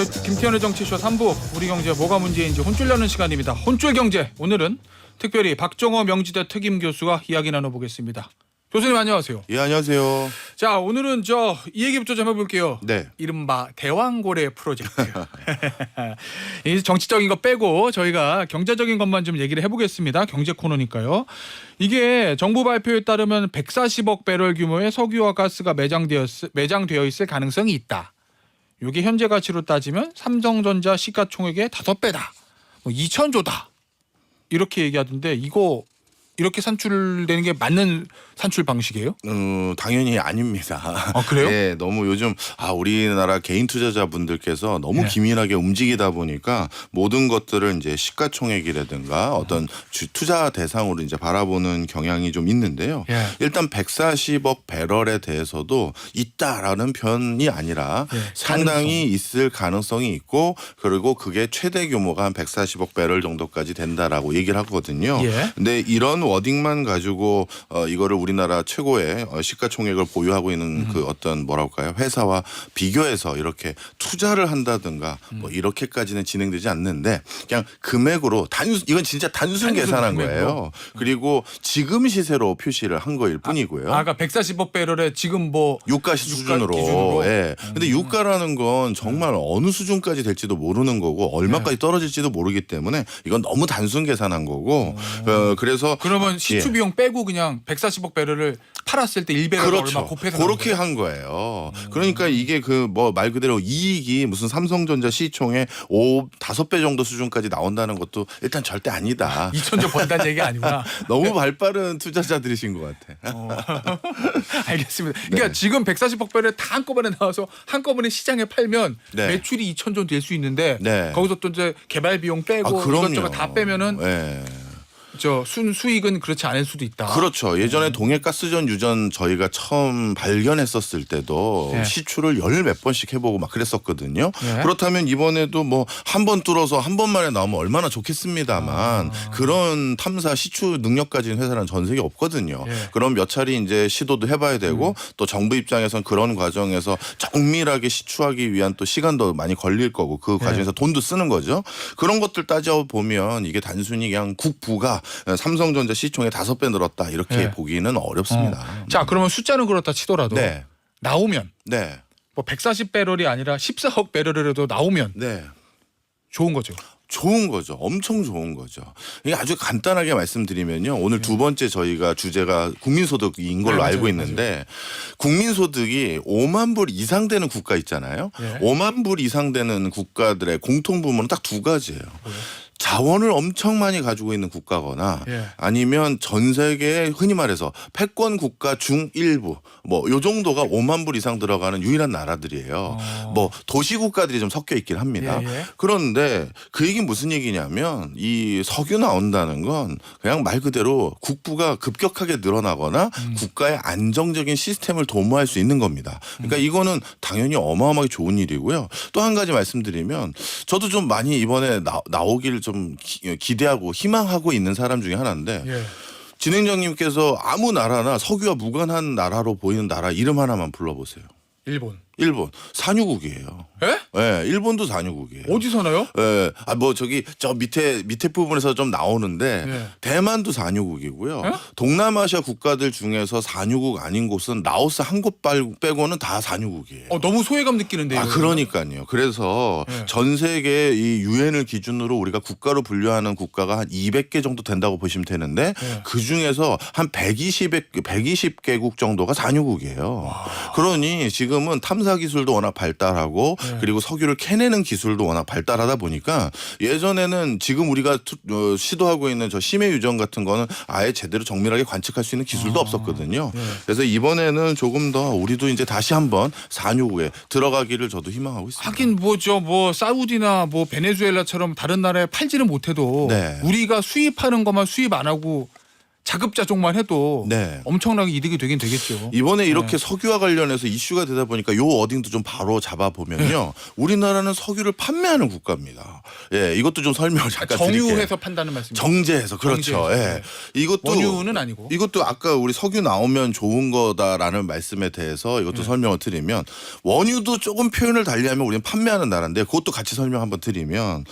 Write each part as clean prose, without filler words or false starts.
김태현의 정치쇼 3부 우리 경제 뭐가 문제인지 혼쭐 내는 시간입니다. 혼쭐 경제. 오늘은 특별히 박정호 명지대 특임 교수와 이야기 나눠보겠습니다. 교수님 안녕하세요. 예, 안녕하세요. 자, 오늘은 이 얘기부터 좀 해볼게요. 네. 이른바 대왕고래 프로젝트. 이 정치적인 거 빼고 저희가 경제적인 것만 좀 얘기를 해보겠습니다. 경제 코너니까요. 이게 정부 발표에 따르면 140억 배럴 규모의 석유와 가스가 매장되어 있을 가능성이 있다. 이게 현재 가치로 따지면 삼성전자 시가총액의 5배다. 2,000조다. 이렇게 얘기하던데 이거 이렇게 산출되는 게 맞는 산출 방식이에요? 당연히 아닙니다. 아, 그래요? 네, 너무 요즘 우리나라 개인 투자자분들께서 너무 기민하게 움직이다 보니까 모든 것들을 이제 시가총액이라든가 어떤 투자 대상으로 이제 바라보는 경향이 좀 있는데요. 예. 일단 140억 배럴에 대해서도 있다라는 편이 아니라 상당히 있을 가능성이 있고 그리고 그게 최대 규모가 한 140억 배럴 정도까지 된다라고 얘기를 하거든요. 예. 근데 이런 워딩만 가지고 이거를 우리나라 최고의 시가총액을 보유하고 있는 그 어떤 뭐랄까요 회사와 비교해서 이렇게 투자를 한다든가 뭐 이렇게까지는 진행되지 않는데 그냥 금액으로 이건 진짜 단순 계산한 거예요. 그리고 지금 시세로 표시를 한 거일 뿐이고요. 아까 140억 배럴에 지금 유가 수준으로. 기준으로? 예. 근데 유가라는 건 정말 어느 수준까지 될지도 모르는 거고 얼마까지 떨어질지도 모르기 때문에 이건 너무 단순 계산한 거고 그래서 그러면 시추 비용 빼고 그냥 140억 배럴을 팔았을 때 1배럴 그렇죠. 얼마 곱해서 그렇게 한 거예요. 그러니까 이게 말 그대로 이익이 무슨 삼성전자 시총의 5배 정도 수준까지 나온다는 것도 일단 절대 아니다. 2,000조 번다는 얘기가 아니구나. 너무 발빠른 투자자들이신 것 같아. 알겠습니다. 그러니까 지금 140억 배럴 다 한꺼번에 나와서 한꺼번에 시장에 팔면 매출이 2,000조 될 수 있는데 거기서 또 이제 개발 비용 빼고 이것저것 다 빼면은 수익은 그렇지 않을 수도 있다. 그렇죠. 예전에 동해가스전 유전 저희가 처음 발견했었을 때도 시추를 열 몇 번씩 해보고 막 그랬었거든요. 그렇다면 이번에도 뭐 한 번 뚫어서 한 번만에 나오면 얼마나 좋겠습니다만 그런 탐사 시추 능력 가진 회사는 전 세계 없거든요. 그럼 몇 차례 이제 시도도 해봐야 되고 또 정부 입장에선 그런 과정에서 정밀하게 시추하기 위한 또 시간도 많이 걸릴 거고 그 과정에서 돈도 쓰는 거죠. 그런 것들 따져보면 이게 단순히 그냥 국부가 삼성전자 시총의 5배 늘었다 이렇게 보기는 어렵습니다. 자, 그러면 숫자는 그렇다 치더라도 나오면 뭐 140배럴이 아니라 14억 배럴이라도 나오면 좋은 거죠. 좋은 거죠. 엄청 좋은 거죠. 이게 아주 간단하게 말씀드리면요. 오늘 두 번째 저희가 주제가 국민소득인 걸로 알고 있는데 국민소득이 5만 불 이상 되는 국가 있잖아요. 5만 불 이상 되는 국가들의 공통부문은 딱 두 가지예요. 자원을 엄청 많이 가지고 있는 국가거나 아니면 전 세계에 흔히 말해서 패권 국가 중일부 뭐 요 정도가 5만 불 이상 들어가는 유일한 나라들이에요. 뭐 도시 국가들이 좀 섞여 있긴 합니다. 그런데 그 얘기는 무슨 얘기냐면 이 석유 나온다는 건 그냥 말 그대로 국부가 급격하게 늘어나거나 국가의 안정적인 시스템을 도모할 수 있는 겁니다. 그러니까 이거는 당연히 어마어마하게 좋은 일이고요. 또 한 가지 말씀드리면 저도 좀 많이 이번에 나오기를 좀 기대하고 희망하고 있는 사람 중에 하나인데 진행자님께서 아무 나라나 석유와 무관한 나라로 보이는 나라 이름 하나만 불러보세요. 일본 산유국이에요. 네, 일본도 산유국이에요. 어디서 나요? 저 밑에 부분에서 좀 나오는데 대만도 산유국이고요. 동남아시아 국가들 중에서 산유국 아닌 곳은 라오스 한 곳 빼고는 다 산유국이에요. 너무 소외감 느끼는데요. 그러니까요. 그래서 전 세계 이 유엔을 기준으로 우리가 국가로 분류하는 국가가 한 200개 정도 된다고 보시면 되는데 그 중에서 한 120개국 정도가 산유국이에요. 그러니 지금은 탐사 기술도 워낙 발달하고 그리고 석유를 캐내는 기술도 워낙 발달하다 보니까 예전에는 지금 우리가 시도하고 있는 저 심해 유전 같은 거는 아예 제대로 정밀하게 관측할 수 있는 기술도 없었거든요. 그래서 이번에는 조금 더 우리도 이제 다시 한번 산유국에 들어가기를 저도 희망하고 있습니다. 하긴 뭐 사우디나 뭐 베네수엘라처럼 다른 나라에 팔지는 못해도 우리가 수입하는 것만 수입 안 하고 자급자족만 해도 네. 엄청나게 이득이 되긴 되겠죠. 이번에 이렇게 네. 석유와 관련해서 이슈가 되다 보니까 요 어딩도 좀 바로 잡아보면요. 우리나라는 석유를 판매하는 국가입니다. 예, 이것도 좀 설명을 잠깐 드릴게요. 정유해서 판다는 말씀이죠. 정제해서 그렇죠. 정제해서, 예. 네. 이것도 원유는 아니고. 이것도 아까 우리 석유 나오면 좋은 거다라는 말씀에 대해서 이것도 설명을 드리면 원유도 조금 표현을 달리하면 우리는 판매하는 나라인데 그것도 같이 설명 한번 드리면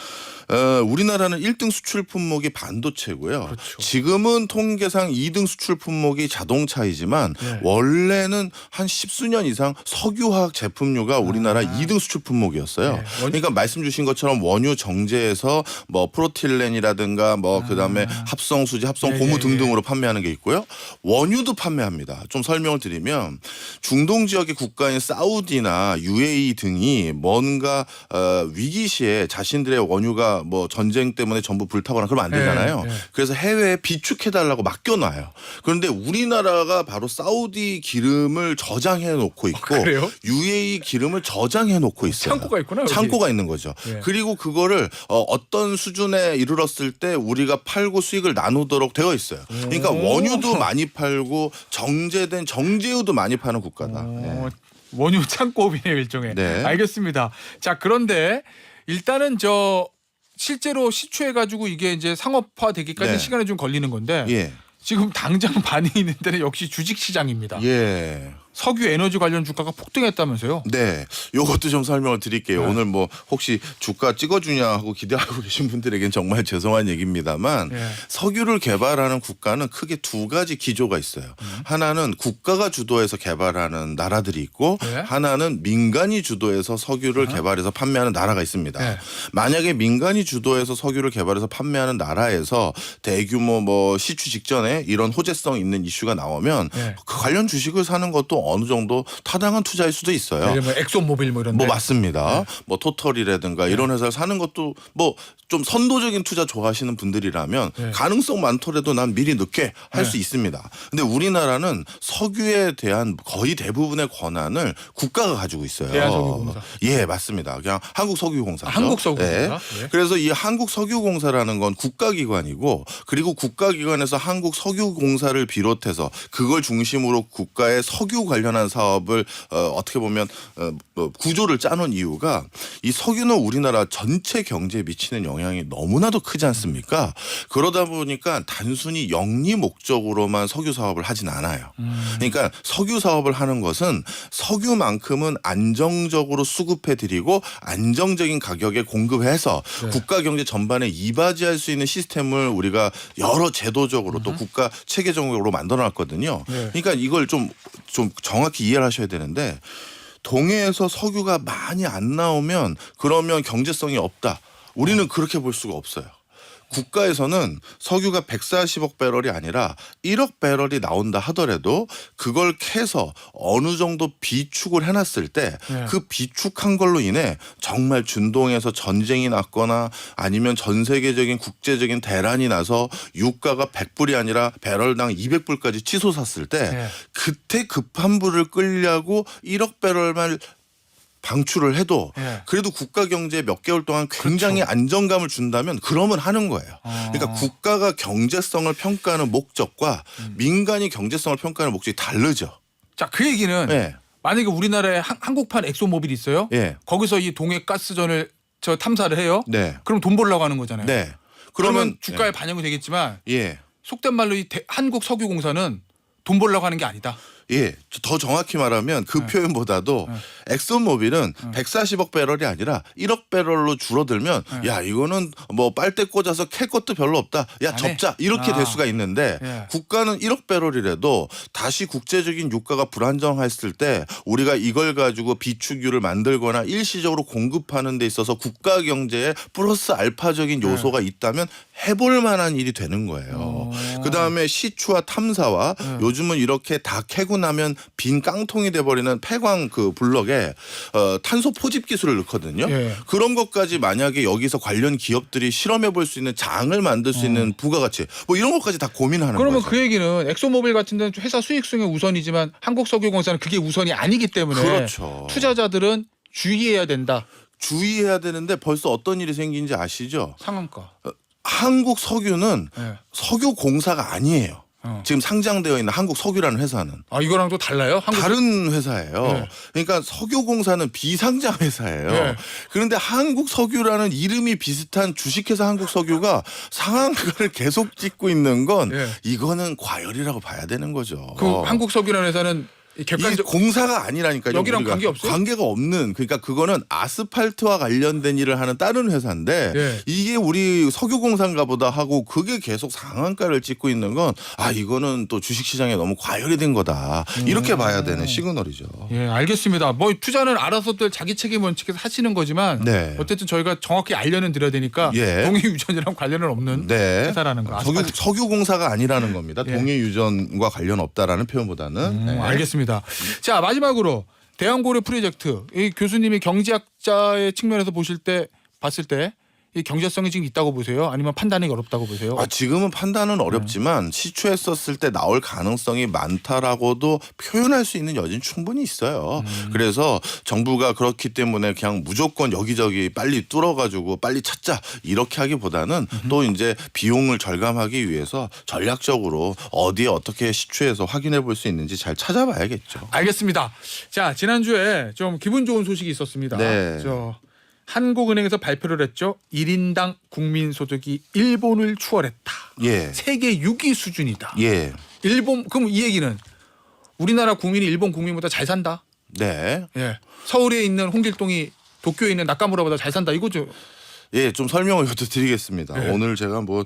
우리나라는 1등 수출 품목이 반도체고요. 그렇죠. 지금은 통계상 2등 수출 품목이 자동차이지만 네. 원래는 한 10수년 이상 석유화학 제품류가 우리나라 2등 수출 품목이었어요. 네. 그러니까 말씀 주신 것처럼 원유 정제해서 뭐 프로틸렌이라든가 뭐 그다음에 합성 수지, 합성 예, 고무 예, 등등으로 판매하는 게 있고요. 원유도 판매합니다. 좀 설명을 드리면 중동 지역의 국가인 사우디나 UAE 등이 뭔가 위기 시에 자신들의 원유가 뭐 전쟁 때문에 전부 불타거나 그러면 안 되잖아요. 네, 네. 그래서 해외에 비축해달라고 맡겨놔요. 그런데 우리나라가 바로 사우디 기름을 저장해 놓고 있고 그래요? UAE 기름을 저장해 놓고 있어요. 창고가 있구나, 여기. 창고가 있는 거죠. 예. 그리고 그거를 어떤 수준에 이르렀을 때 우리가 팔고 수익을 나누도록 되어 있어요. 그러니까 원유도 많이 팔고 정제된 정제유도 많이 파는 국가다. 예. 원유 창고업이네요, 일종의. 네. 알겠습니다. 자, 그런데 일단은 실제로 시추해가지고 이게 이제 상업화되기까지 네. 시간이 좀 걸리는 건데 예. 지금 당장 반응이 있는 데는 역시 주식시장입니다. 예. 석유 에너지 관련 주가가 폭등했다면서요? 네, 요것도 좀 설명을 드릴게요. 네. 오늘 뭐 혹시 주가 찍어주냐 하고 기대하고 계신 분들에겐 정말 죄송한 얘기입니다만 네. 석유를 개발하는 국가는 크게 두 가지 기조가 있어요. 하나는 국가가 주도해서 개발하는 나라들이 있고 네. 하나는 민간이 주도해서 석유를 개발해서 판매하는 나라가 있습니다. 네. 만약에 민간이 주도해서 석유를 개발해서 판매하는 나라에서 대규모 뭐 시추 직전에 이런 호재성 있는 이슈가 나오면 네. 그 관련 주식을 사는 것도 어느 정도 타당한 투자일 수도 있어요. 예를 들면 엑소모빌 뭐 이런 뭐 데. 맞습니다. 뭐 토털이라든가 이런 회사를 사는 것도 뭐 좀 선도적인 투자 좋아하시는 분들이라면 네. 가능성 많더라도 난 미리 늦게 할 수 네. 있습니다. 근데 우리나라는 석유에 대한 거의 대부분의 권한을 국가가 가지고 있어요. 대한석유공사. 예, 맞습니다. 그냥 한국석유공사죠. 한국석유공사. 네. 예. 그래서 이 한국석유공사라는 건 국가기관이고 그리고 국가기관에서 한국석유공사를 비롯해서 그걸 중심으로 국가의 석유 관련한 사업을 어떻게 보면 뭐 구조를 짜놓은 이유가 이 석유는 우리나라 전체 경제에 미치는 영향이 너무나도 크지 않습니까? 그러다 보니까 단순히 영리 목적으로만 석유 사업을 하진 않아요. 그러니까 석유 사업을 하는 것은 석유만큼은 안정적으로 수급해드리고 안정적인 가격에 공급해서 네. 국가 경제 전반에 이바지할 수 있는 시스템을 우리가 여러 제도적으로 또 국가 체계적으로 만들어놨거든요. 네. 그러니까 이걸 좀 정확히 이해를 하셔야 되는데 동해에서 석유가 많이 안 나오면 그러면 경제성이 없다. 우리는 그렇게 볼 수가 없어요. 국가에서는 석유가 140억 배럴이 아니라 1억 배럴이 나온다 하더라도 그걸 캐서 어느 정도 비축을 해놨을 때 그 비축한 걸로 인해 정말 준동에서 전쟁이 났거나 아니면 전 세계적인 국제적인 대란이 나서 유가가 100불이 아니라 배럴당 200불까지 치솟았을 때 그때 급한 불을 끌려고 1억 배럴만 방출을 해도 그래도 국가 경제에 몇 개월 동안 굉장히 그렇죠. 안정감을 준다면 그러면 하는 거예요. 그러니까 국가가 경제성을 평가하는 목적과 민간이 경제성을 평가하는 목적이 다르죠. 자, 그 얘기는 예. 만약에 우리나라에 한국판 엑소모빌이 있어요. 예. 거기서 이 동해 가스전을 탐사를 해요. 네. 그럼 돈 벌려고 하는 거잖아요. 네. 그러면 주가에 반영이 되겠지만 예. 속된 말로 이 한국석유공사는 돈 벌려고 하는 게 아니다. 예, 더 정확히 말하면 그 표현보다도 엑슨모빌은 140억 배럴이 아니라 1억 배럴로 줄어들면 야 이거는 뭐 빨대 꽂아서 캘 것도 별로 없다. 야 접자 이렇게 될 수가 있는데 국가는 1억 배럴이라도 다시 국제적인 유가가 불안정했을 때 우리가 이걸 가지고 비축유를 만들거나 일시적으로 공급하는 데 있어서 국가 경제에 플러스 알파적인 요소가 있다면 해볼 만한 일이 되는 거예요. 그다음에 시추와 탐사와 요즘은 이렇게 다 캐고 나면 빈 깡통이 돼버리는 폐광 그 블럭에 탄소 포집 기술을 넣거든요. 그런 것까지 만약에 여기서 관련 기업들이 실험해 볼 수 있는 장을 만들 수 있는 부가가치 뭐 이런 것까지 다 고민하는 거죠. 그러면 그 얘기는 엑소모빌 같은 데는 회사 수익성이 우선이지만 한국석유공사는 그게 우선이 아니기 때문에 그렇죠. 투자자들은 주의해야 된다. 주의해야 되는데 벌써 어떤 일이 생긴지 아시죠? 상한가. 한국 석유는 석유공사가 아니에요. 지금 상장되어 있는 한국석유라는 회사는. 아 이거랑 또 달라요? 다른 회사예요. 네. 그러니까 석유공사는 비상장 회사예요. 네. 그런데 한국석유라는 이름이 비슷한 주식회사 한국석유가 상한가를 계속 찍고 있는 건 네. 이거는 과열이라고 봐야 되는 거죠. 그 한국석유라는 회사는 이 객관적 공사가 아니라니까요. 여기랑 우리가. 관계 없어요? 관계가 없는. 그러니까 그거는 아스팔트와 관련된 일을 하는 다른 회사인데 네. 이게 우리 석유공사인가 보다 하고 그게 계속 상한가를 찍고 있는 건 이거는 또 주식시장에 너무 과열이 된 거다. 이렇게 봐야 되는 시그널이죠. 예, 알겠습니다. 뭐 투자는 알아서들 자기 책임 원칙에서 하시는 거지만 네. 어쨌든 저희가 정확히 알려는 드려야 되니까 예. 동해유전이랑 관련은 없는 네. 회사라는 거. 석유공사가 아니라는 겁니다. 예. 동해유전과 관련 없다라는 표현보다는. 네. 알겠습니다. 자 마지막으로 대왕고래 프로젝트 이 교수님이 경제학자의 측면에서 봤을 때 이 경제성이 지금 있다고 보세요? 아니면 판단이 어렵다고 보세요? 지금은 판단은 어렵지만 시추했었을 때 나올 가능성이 많다라고도 표현할 수 있는 여지는 충분히 있어요. 그래서 정부가 그렇기 때문에 그냥 무조건 여기저기 빨리 뚫어가지고 빨리 찾자 이렇게 하기보다는 또 이제 비용을 절감하기 위해서 전략적으로 어디에 어떻게 시추해서 확인해 볼 수 있는지 잘 찾아봐야겠죠. 알겠습니다. 자 지난주에 좀 기분 좋은 소식이 있었습니다. 네. 한국은행에서 발표를 했죠. 1인당 국민소득이 일본을 추월했다. 예. 세계 6위 수준이다. 예. 일본 그럼 이 얘기는 우리나라 국민이 일본 국민보다 잘 산다. 네. 예. 서울에 있는 홍길동이 도쿄에 있는 나카무라보다 잘 산다 이거죠. 예, 좀 설명을 이것도 드리겠습니다. 네. 오늘 제가 뭐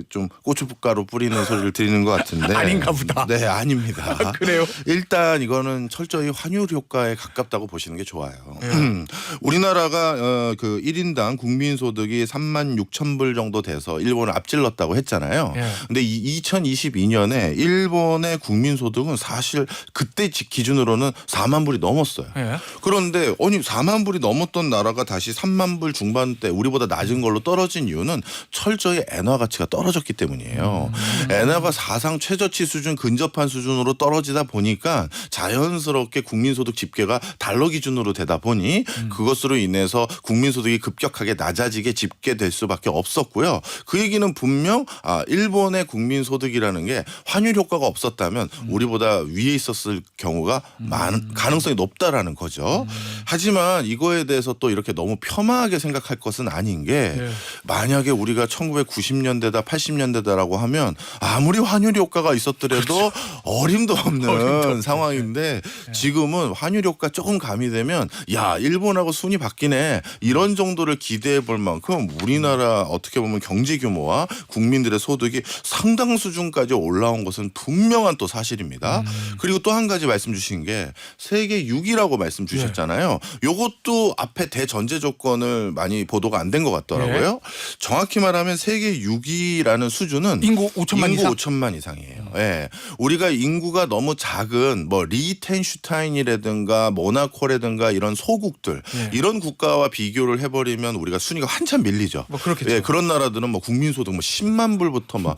좀 고춧가루 뿌리는 소리를 드리는 것 같은데 아닌가 보다. 네, 아닙니다. 그래요? 일단 이거는 철저히 환율 효과에 가깝다고 보시는 게 좋아요. 네. 우리나라가 그 1인당 국민소득이 36,000불 정도 돼서 일본을 앞질렀다고 했잖아요. 네. 근데 2022년에 일본의 국민소득은 사실 그때 기준으로는 4만 불이 넘었어요. 예. 그런데 아니 4만 불이 넘었던 나라가 다시 3만 불 중반대 우리보다 낮은 걸로 떨어진 이유는 철저히 엔화 가치가 떨어졌기 때문이에요. 엔화가 사상 최저치 수준 근접한 수준으로 떨어지다 보니까 자연스럽게 국민소득 집계가 달러 기준으로 되다 보니 그것으로 인해서 국민소득이 급격하게 낮아지게 집계될 수밖에 없었고요. 그 얘기는 분명 일본의 국민소득이라는 게 환율 효과가 없었다면 우리보다 위에 있었을 경우가 많은 가능성이 높다라는 거죠. 하지만 이거에 대해서 또 이렇게 너무 폄하하게 생각할 것은 아닌 게 예. 만약에 우리가 1990년대다 80년대다라고 하면 아무리 환율 효과가 있었더라도 어림도 없는 상황인데 지금은 환율 효과 조금 가미되면 야 일본하고 순위 바뀌네 이런 정도를 기대해 볼 만큼 우리나라 어떻게 보면 경제 규모와 국민들의 소득이 상당 수준까지 올라온 것은 분명한 또 사실입니다. 그리고 또 한 가지 말씀 주신 게 세계 6위라고 말씀 주셨잖아요. 요것도 앞에 대전제 조건을 많이 보도가 안 된 것 같더라고요. 정확히 말하면 세계 6위라는 수준은 인구 5천만 이상? 5천만 이상이에요. 예. 우리가 인구가 너무 작은 뭐 리텐슈타인이라든가 모나코라든가 이런 소국들 예. 이런 국가와 비교를 해버리면 우리가 순위가 한참 밀리죠. 뭐 그렇겠죠. 예, 그런 나라들은 뭐 국민소득 뭐 10만 불부터 막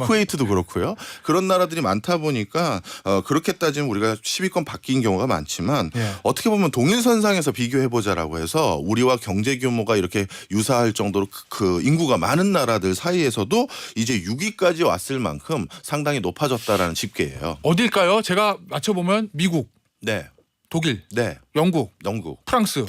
쿠웨이트도 그렇고요. 그런 나라들이 많다 보니까 그렇게 따지면 우리가 10위권 바뀐 경우가 많지만 예. 어떻게 보면 동일선상에서 비교해보자라고 해서 우리와 경제 규모가 이렇게 유사할 정도로 그 인구가 많은 나라들 사이에서도 이제 6위까지 왔을 만큼 상당히 높아졌다라는 집계예요. 어딜까요? 제가 맞춰보면 미국, 네, 독일, 네, 영국, 영국, 프랑스,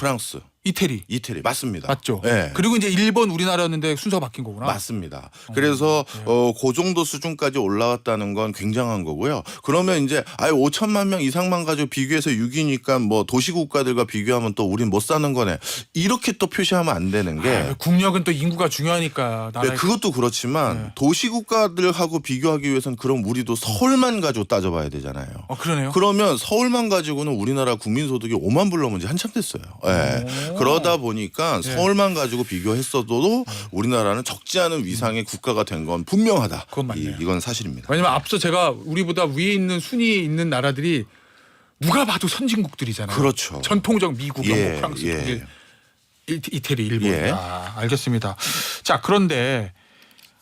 이태리 맞죠? 맞죠? 네. 그리고 이제 일본, 우리나라였는데 순서가 바뀐 거구나. 맞습니다. 그래서 그 정도 수준까지 올라왔다는 건 굉장한 거고요. 그러면 이제 5천만 명 이상만 가지고 비교해서 6위니까 뭐 도시국가들과 비교하면 또 우린 못 사는 거네. 이렇게 또 표시하면 안 되는 게 국력은 또 인구가 중요하니까. 네, 그것도 그렇지만 도시국가들하고 비교하기 위해서는 그럼 우리도 서울만 가지고 따져봐야 되잖아요. 그러네요. 그러면 서울만 가지고는 우리나라 국민소득이 5만 불 넘은 지 한참 됐어요. 네. 그러다 보니까 서울만 가지고 비교했어도 우리나라는 적지 않은 위상의 국가가 된 건 분명하다. 그건 맞네요. 이건 사실입니다. 왜냐면 앞서 제가 우리보다 위에 있는 순위에 있는 나라들이 누가 봐도 선진국들이잖아요. 그렇죠. 전통적 미국, 영국, 예, 프랑스, 예. 독일, 이태리, 일본. 예. 알겠습니다. 자, 그런데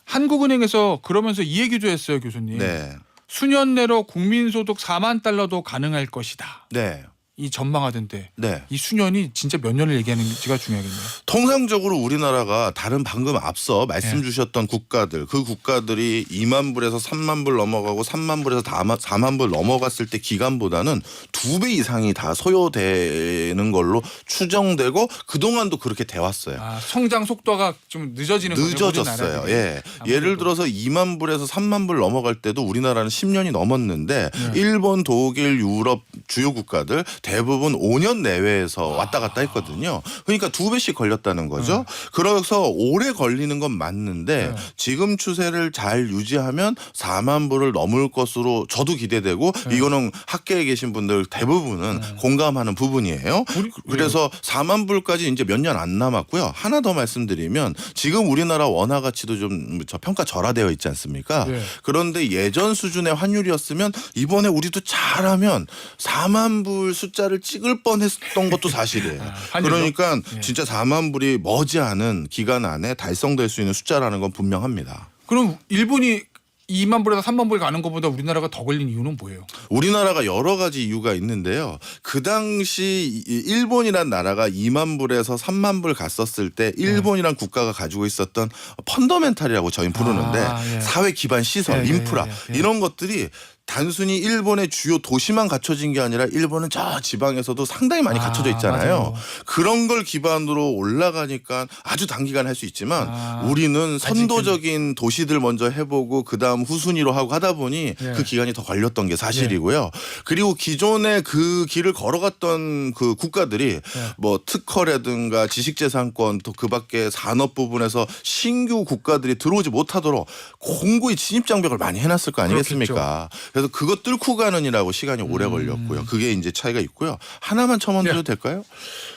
한국은행에서 그러면서 이 얘기도 했어요, 교수님. 네. 수년 내로 국민소득 4만 달러도 가능할 것이다. 네. 이 전망하던데 네. 이 수년이 진짜 몇 년을 얘기하는지가 중요하겠네요. 통상적으로 우리나라가 다른 방금 앞서 말씀 주셨던 국가들 그 국가들이 2만 불에서 3만 불 넘어가고 3만 불에서 4만 불 넘어갔을 때 기간보다는 2배 이상이 다 소요되는 걸로 추정되고 그동안도 그렇게 돼 왔어요. 성장 속도가 좀 늦어지는 거죠. 늦어졌어요. 예. 예를 들어서 2만 불에서 3만 불 넘어갈 때도 우리나라는 10년이 넘었는데 일본, 독일, 유럽 주요 국가들 대부분 5년 내외에서 왔다 갔다 했거든요. 그러니까 2배씩 걸렸다는 거죠. 그래서 오래 걸리는 건 맞는데 지금 추세를 잘 유지하면 4만 불을 넘을 것으로 저도 기대되고 이거는 학계에 계신 분들 대부분은 공감하는 부분이에요. 그래서 4만 불까지 이제 몇 년 안 남았고요. 하나 더 말씀드리면 지금 우리나라 원화 가치도 좀 평가 절하되어 있지 않습니까? 그런데 예전 수준의 환율이었으면 이번에 우리도 잘하면 4만 불 숫자를 찍을 뻔했던 것도 사실이에요. 그러니까 진짜 4만 불이 머지않은 기간 안에 달성될 수 있는 숫자라는 건 분명합니다. 그럼 일본이 2만 불에서 3만 불 가는 것보다 우리나라가 더 걸린 이유는 뭐예요? 우리나라가 여러 가지 이유가 있는데요. 그 당시 일본이란 나라가 2만 불에서 3만 불 갔었을 때 일본이란 국가가 가지고 있었던 펀더멘탈이라고 저희는 부르는데 사회 기반 시설, 인프라 이런 것들이 단순히 일본의 주요 도시만 갖춰진 게 아니라 일본은 저 지방에서도 상당히 많이 갖춰져 있잖아요. 맞아요. 그런 걸 기반으로 올라가니까 아주 단기간 할 수 있지만 우리는 선도적인 도시들 먼저 해보고 그다음 후순위로 하고 하다 보니 그 기간이 더 걸렸던 게 사실이고요. 그리고 기존에 그 길을 걸어갔던 그 국가들이 뭐 특허라든가 지식재산권 또 그밖에 산업 부분에서 신규 국가들이 들어오지 못하도록 공고히 진입장벽을 많이 해놨을 거 아니겠습니까? 그래서 그거 뚫고 가느니라고 시간이 오래 걸렸고요. 그게 이제 차이가 있고요. 하나만 첨언드려도 될까요?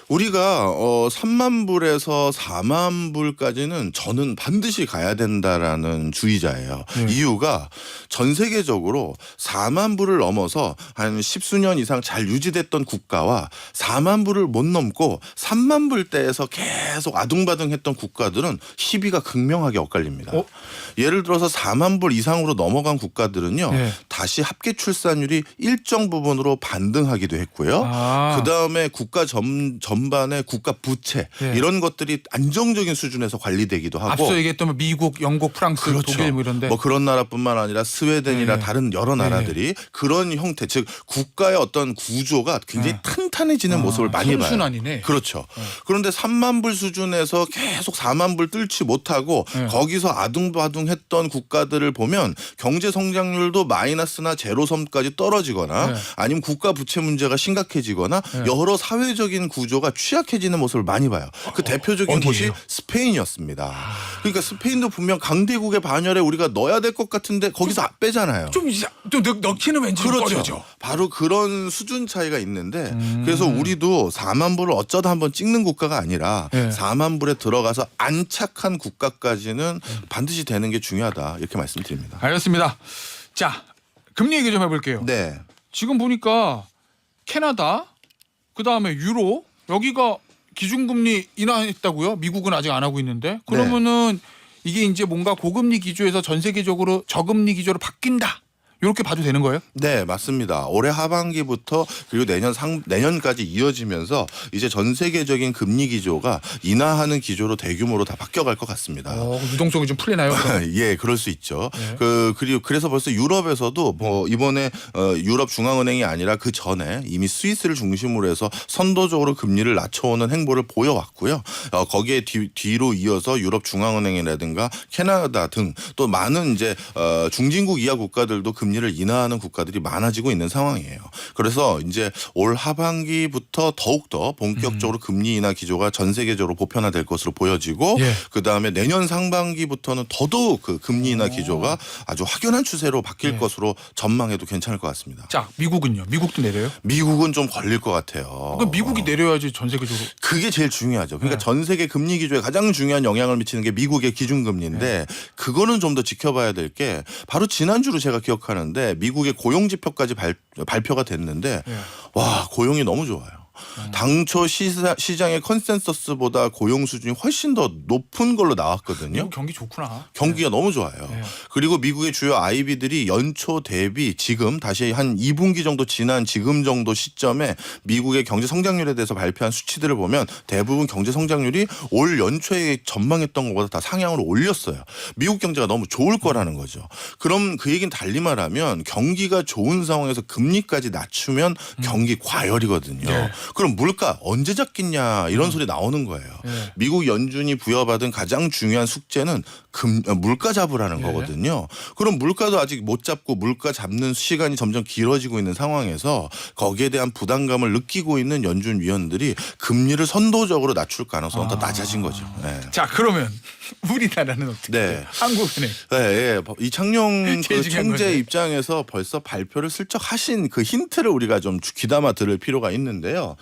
우리가 3만 불에서 4만 불까지는 저는 반드시 가야 된다라는 주의자예요. 이유가 전 세계적으로 4만 불을 넘어서 한 10수년 이상 잘 유지됐던 국가와 4만 불을 못 넘고 3만 불대에서 계속 아둥바둥했던 국가들은 희비가 극명하게 엇갈립니다. 예를 들어서 4만 불 이상으로 넘어간 국가들은요. 다시 합계 출산율이 일정 부분으로 반등하기도 했고요. 그다음에 국가 전반의 국가 부채 이런 것들이 안정적인 수준에서 관리되기도 하고 앞서 얘기했던 뭐 미국, 영국, 프랑스, 독일 뭐 이런데 뭐 그런 나라뿐만 아니라 스웨덴이나 다른 여러 나라들이 그런 형태 즉 국가의 어떤 구조가 굉장히 탄탄해지는 모습을 많이 봐요. 선순환이네. 그렇죠. 그런데 3만 불 수준에서 계속 4만 불 뚫지 못하고 거기서 아둥바둥했던 국가들을 보면 경제 성장률도 마이너스나 제로섬까지 떨어지거나 아니면 국가 부채 문제가 심각해지거나 여러 사회적인 구조가 취약해지는 모습을 많이 봐요. 그 대표적인 곳이 스페인이었습니다. 그러니까 스페인도 분명 강대국의 반열에 우리가 넣어야 될 것 같은데 거기서 빼잖아요. 좀 넣기는 왠지 그렇죠. 꺼려져. 바로 그런 수준 차이가 있는데 그래서 우리도 4만 불을 어쩌다 한번 찍는 국가가 아니라 4만 불에 들어가서 안착한 국가까지는 반드시 되는 게 중요하다 이렇게 말씀드립니다. 알겠습니다. 자, 금리 얘기 좀 해볼게요. 네. 지금 보니까 캐나다, 그다음에 유로 여기가 기준금리 인하했다고요? 미국은 아직 안 하고 있는데 그러면은 이게 이제 뭔가 고금리 기조에서 전 세계적으로 저금리 기조로 바뀐다. 이렇게 봐도 되는 거예요? 네, 맞습니다. 올해 하반기부터 그리고 내년까지 이어지면서 이제 전 세계적인 금리 기조가 인하하는 기조로 대규모로 다 바뀌어갈 것 같습니다. 유동성이 좀 풀리나요? 예, 그럴 수 있죠. 그래서 벌써 유럽에서도 뭐 이번에 유럽 중앙은행이 아니라 그 전에 이미 스위스를 중심으로 해서 선도적으로 금리를 낮춰오는 행보를 보여왔고요. 거기에 뒤로 이어서 유럽 중앙은행이라든가 캐나다 등 또 많은 이제 중진국 이하 국가들도 금리를 인하하는 국가들이 많아지고 있는 상황이에요. 그래서 이제 올 하반기부터 더욱더 본격적으로 금리 인하 기조가 전 세계적으로 보편화될 것으로 보여지고 그다음에 내년 상반기부터는 더더욱 그 금리 인하 기조가 아주 확연한 추세로 바뀔 것으로 전망해도 괜찮을 것 같습니다. 자, 미국은요? 미국도 내려요? 미국은 좀 걸릴 것 같아요. 그러니까 미국이 내려야지 전 세계적으로. 그게 제일 중요하죠. 그러니까 전 세계 금리 기조에 가장 중요한 영향을 미치는 게 미국의 기준금리인데 그거는 좀 더 지켜봐야 될 게 바로 지난주로 제가 기억하는데 미국의 고용 지표까지 발표가 됐는데 와 고용이 너무 좋아요. 당초 시장의 컨센서스보다 고용 수준이 훨씬 더 높은 걸로 나왔거든요. 미국 경기 좋구나. 경기가 너무 좋아요. 네. 그리고 미국의 주요 IB들이 연초 대비 지금 다시 한 2분기 정도 지난 지금 정도 시점에 미국의 경제 성장률에 대해서 발표한 수치들을 보면 대부분 경제 성장률이 올 연초에 전망했던 것보다 다 상향으로 올렸어요. 미국 경제가 너무 좋을 거라는 거죠. 그럼 그 얘기는 달리 말하면 경기가 좋은 상황에서 금리까지 낮추면 경기 과열이거든요. 네. 그럼 물가 언제 잡겠냐 이런 소리 나오는 거예요. 네. 미국 연준이 부여받은 가장 중요한 숙제는 물가 잡으라는 네. 거거든요. 그럼 물가도 아직 못 잡고 물가 잡는 시간이 점점 길어지고 있는 상황에서 거기에 대한 부담감을 느끼고 있는 연준 위원들이 금리를 선도적으로 낮출 가능성은 더 낮아진 거죠. 네. 자, 그러면 우리나라는 어떻게 네. 돼요? 한국은행. 네, 예. 이창용 제일 그 중요한 총재 거죠. 입장에서 벌써 발표를 슬쩍 하신 그 힌트를 우리가 좀 귀담아 들을 필요가 있는데요.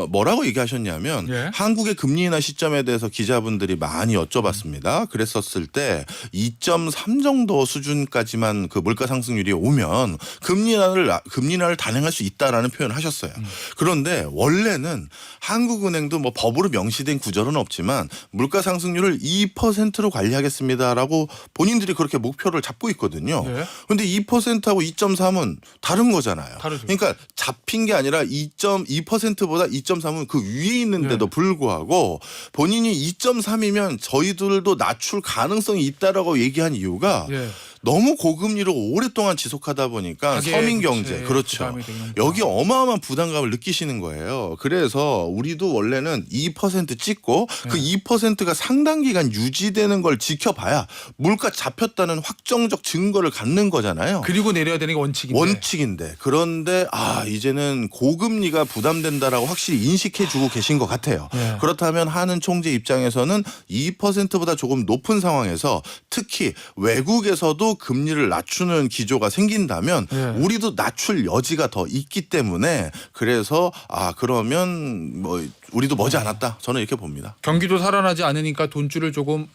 뭐라고 얘기하셨냐면 예. 한국의 금리 인하 시점에 대해서 기자분들이 많이 여쭤봤습니다. 그랬었을 때 2.3 정도 수준까지만 그 물가 상승률이 오면 금리 인하를 단행할 수 있다라는 표현을 하셨어요. 그런데 원래는 한국은행도 뭐 법으로 명시된 구절은 없지만 물가 상승률을 2%로 관리하겠습니다라고 본인들이 그렇게 목표를 잡고 있거든요. 그런데 2%하고 2.3은 다른 거잖아요. 다르죠. 그러니까 잡힌 게 아니라 2.2%보다 2.3은 그 위에 있는데도 네. 불구하고 본인이 2.3이면 저희들도 낮출 가능성이 있다라고 얘기한 이유가 예. 너무 고금리로 오랫동안 지속하다 보니까 가계 서민 부채 경제 그렇죠. 부담이 되는구나. 여기 어마어마한 부담감을 느끼시는 거예요. 그래서 우리도 원래는 2% 찍고 그 2%가 상당 기간 유지되는 걸 지켜봐야 물가 잡혔다는 확정적 증거를 갖는 거잖아요. 그리고 내려야 되는 게 원칙인데. 원칙인데 그런데 이제는 고금리가 부담된다라고 확실히 인식해주고 계신 것 같아요. 네. 그렇다면 하는 총재 입장에서는 2%보다 조금 높은 상황에서 특히 외국에서도 금리를 낮추는 기조가 생긴다면 네. 우리도 낮출 여지가 더 있기 때문에 그래서 그러면 뭐 우리도 머지않았다 저는 이렇게 봅니다. 경기도 살아나지 않으니까 돈줄을 조금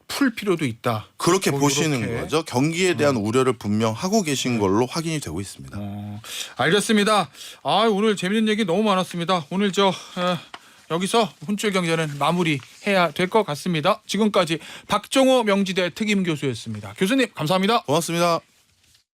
풀 필요도 있다. 그렇게 뭐 보시는 이렇게. 거죠. 경기에 대한 우려를 분명 하고 계신 걸로 확인이 되고 있습니다. 알겠습니다. 오늘 재밌는 얘기 너무 많았습니다. 오늘 여기서 혼쭐 경제는 마무리해야 될 것 같습니다. 지금까지 박정호 명지대 특임 교수였습니다. 교수님 감사합니다. 고맙습니다.